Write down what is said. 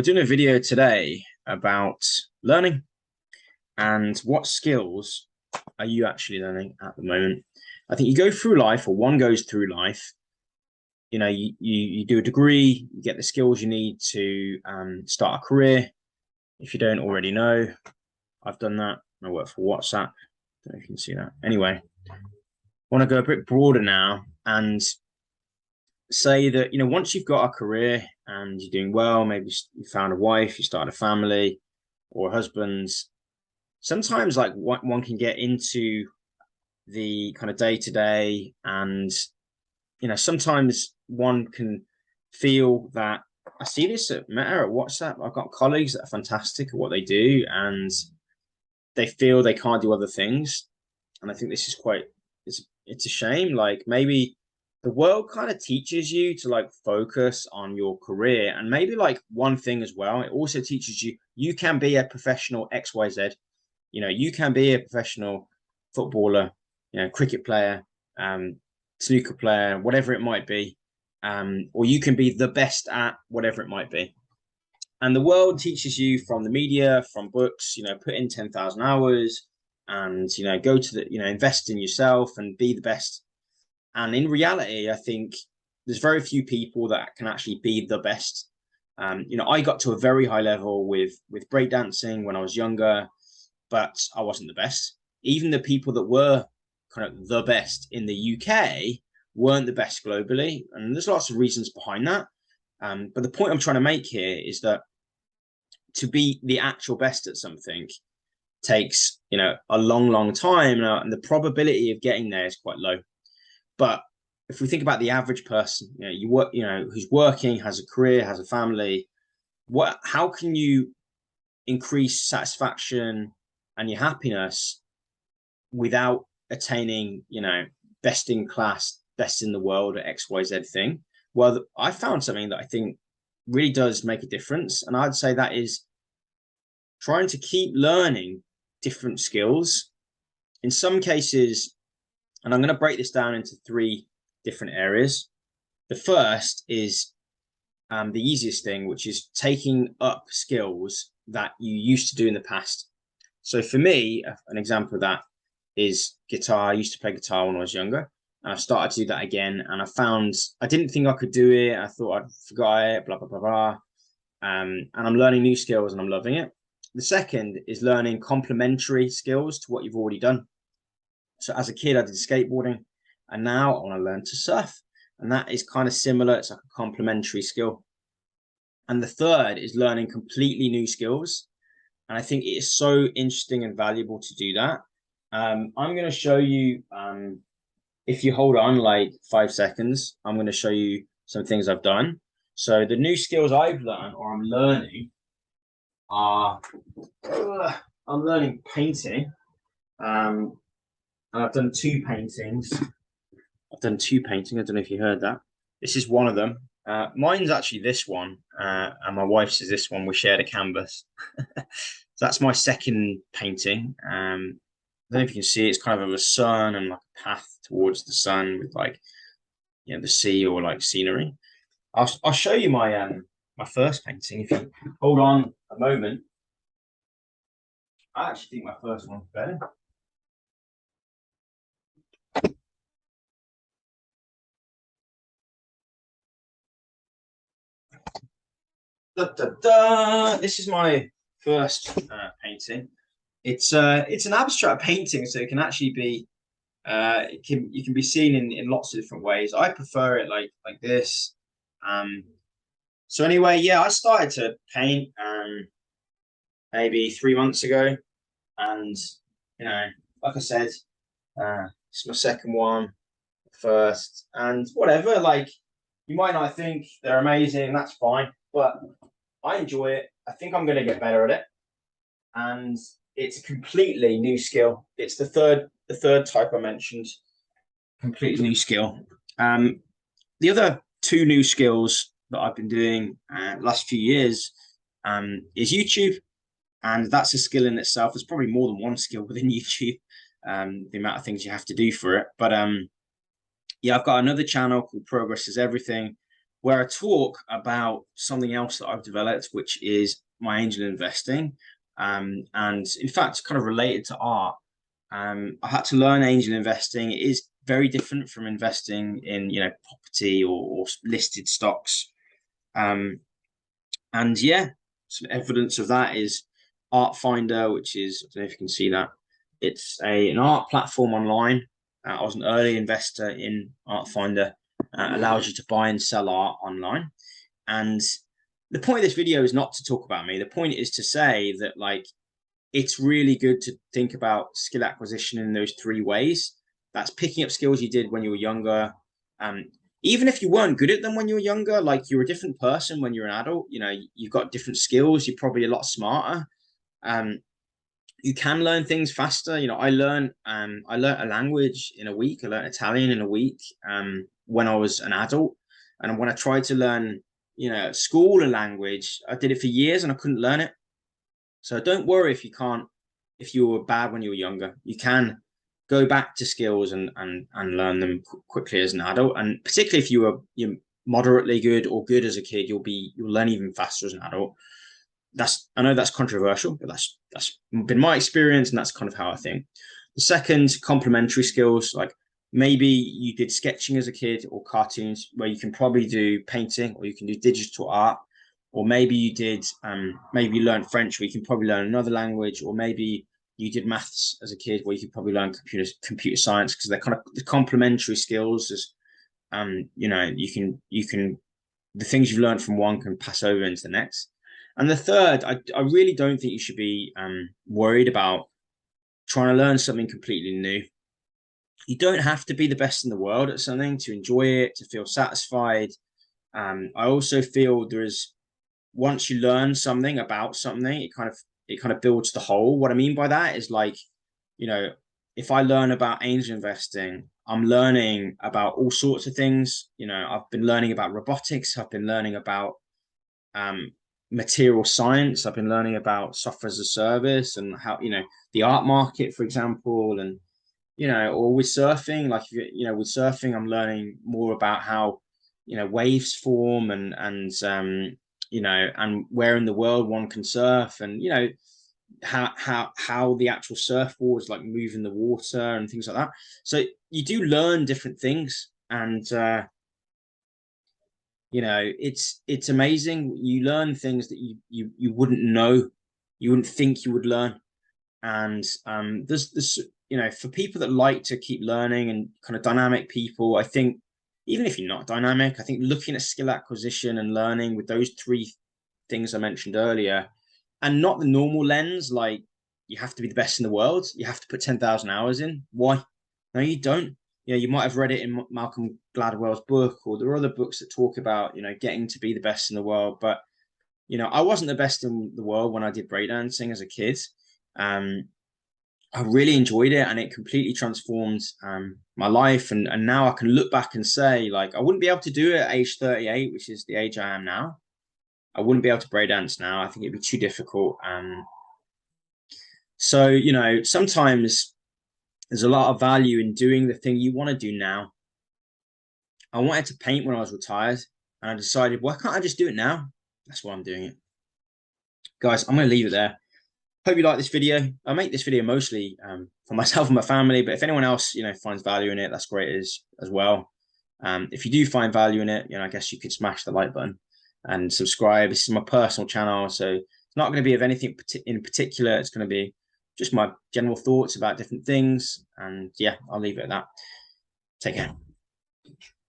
we're doing a video today about learning and what skills are you actually learning at the moment. I think you go through life, or one goes through life, you do a degree, you get the skills you need to start a career. If you don't already know, I've done that. I work for WhatsApp. Don't know if you can see that. Anyway, I want to go a bit broader now and say that, once you've got a career and you're doing well, maybe you found a wife, you started a family or a husband, sometimes like one can get into the kind of day to day, and sometimes one can feel that I see this at Meta, at WhatsApp. I've got colleagues that are fantastic at what they do, and they feel they can't do other things. And I think this is it's a shame. Like, maybe the world kind of teaches you to like focus on your career, and maybe like one thing as well, it also teaches you can be a professional XYZ. You can be a professional footballer, cricket player, snooker player, whatever it might be, or you can be the best at whatever it might be. And the world teaches you from the media, from books, put in 10,000 hours and, go to invest in yourself and be the best. And in reality, I think there's very few people that can actually be the best. I got to a very high level with breakdancing when I was younger, but I wasn't the best. Even the people that were kind of the best in the UK weren't the best globally. And there's lots of reasons behind that. But the point I'm trying to make here is that to be the actual best at something takes, a long time, and the probability of getting there is quite low. But if we think about the average person, who's working, has a career, has a family, how can you increase satisfaction and your happiness without attaining, best in class, best in the world at XYZ thing? Well, I found something that I think really does make a difference. And I'd say that is trying to keep learning different skills. In some cases, and I'm going to break this down into 3 different areas. The first is the easiest thing, which is taking up skills that you used to do in the past. So for me, an example of that is guitar. I used to play guitar when I was younger, and I started to do that again. And I found I didn't think I could do it. I thought I'd forgot it, blah, blah, blah, blah. And I'm learning new skills and I'm loving it. The second is learning complementary skills to what you've already done. So as a kid, I did skateboarding, and now I want to learn to surf. And that is kind of similar. It's like a complementary skill. And the third is learning completely new skills. And I think it is so interesting and valuable to do that. I'm going to show you, if you hold on like 5 seconds, I'm going to show you some things I've done. So the new skills I've learned, or I'm learning, are I'm learning painting. And I've done 2 paintings. I don't know if you heard that. This is one of them. Mine's actually this one, and my wife's is this one. We shared a canvas. So that's my second painting. I don't know if you can see it. It's kind of a sun and like a path towards the sun with like, the sea or like scenery. I'll show you my my first painting if you hold on a moment. I actually think my first one's better. This is my first painting. It's an abstract painting, so it can actually be you can be seen in lots of different ways. I prefer it like this. So anyway, yeah, I started to paint maybe 3 months ago, and like I said, it's my second one, first, and whatever. Like, you might not think they're amazing, that's fine, but I enjoy it. I think I'm going to get better at it, and it's a completely new skill. It's the third type I mentioned, completely new skill. The other 2 new skills that I've been doing last few years is YouTube, and that's a skill in itself. There's probably more than one skill within YouTube, the amount of things you have to do for it. But yeah, I've got another channel called Progress is Everything, where I talk about something else that I've developed, which is my angel investing. And in fact, kind of related to art. I had to learn angel investing. It is very different from investing in, property or listed stocks. And yeah, some evidence of that is Art Finder, which is, I don't know if you can see that. It's an art platform online. I was an early investor in Art Finder. Allows you to buy and sell art online. And the point of this video is not to talk about me. The point is to say that, like, it's really good to think about skill acquisition in those three ways. That's picking up skills you did when you were younger. Even if you weren't good at them when you were younger, like, you're a different person when you're an adult. You've got different skills. You're probably a lot smarter. You can learn things faster. I learned a language in a week. I learned Italian in a week when I was an adult. And when I tried to learn, at school, a language, I did it for years and I couldn't learn it. So don't worry if you were bad when you were younger. You can go back to skills and learn them quickly as an adult. And particularly if you're moderately good or good as a kid, you'll learn even faster as an adult. I know that's controversial, but that's been my experience, and that's kind of how I think. The second, complementary skills, like maybe you did sketching as a kid or cartoons, where you can probably do painting, or you can do digital art, or maybe you did maybe you learned French, where you can probably learn another language, or maybe you did maths as a kid, where you could probably learn computer science, because they're kind of the complementary skills. As you can the things you've learned from one can pass over into the next. And the third, I really don't think you should be worried about trying to learn something completely new. You don't have to be the best in the world at something to enjoy it, to feel satisfied. I also feel once you learn something about something, it kind of builds the whole. What I mean by that is, like, if I learn about angel investing, I'm learning about all sorts of things. I've been learning about robotics. I've been learning about material science. I've been learning about software as a service, and how, the art market, for example. And, or with surfing, like, with surfing, I'm learning more about how, waves form, and where in the world one can surf, and, how the actual surfboards like move in the water and things like that. So you do learn different things, and it's amazing. You learn things that you wouldn't know, you wouldn't think you would learn. And there's this, for people that like to keep learning, and kind of dynamic people, I think, even if you're not dynamic, I think looking at skill acquisition and learning with those three things I mentioned earlier, and not the normal lens, like, you have to be the best in the world, you have to put 10,000 hours in. Why? No, you don't. You might have read it in Malcolm Gladwell's book, or there are other books that talk about, getting to be the best in the world. But, I wasn't the best in the world when I did breakdancing as a kid. I really enjoyed it, and it completely transformed my life. And now I can look back and say, like, I wouldn't be able to do it at age 38, which is the age I am now. I wouldn't be able to breakdance now. I think it'd be too difficult. So, sometimes there's a lot of value in doing the thing you want to do now. I wanted to paint when I was retired, and I decided, why can't I just do it now? That's why I'm doing it. Guys, I'm going to leave it there. Hope you like this video. I make this video mostly for myself and my family, but if anyone else, finds value in it, that's great as well. If you do find value in it, I guess you could smash the like button and subscribe. This is my personal channel, so it's not going to be of anything in particular. It's going to be just my general thoughts about different things. And yeah, I'll leave it at that. Take care.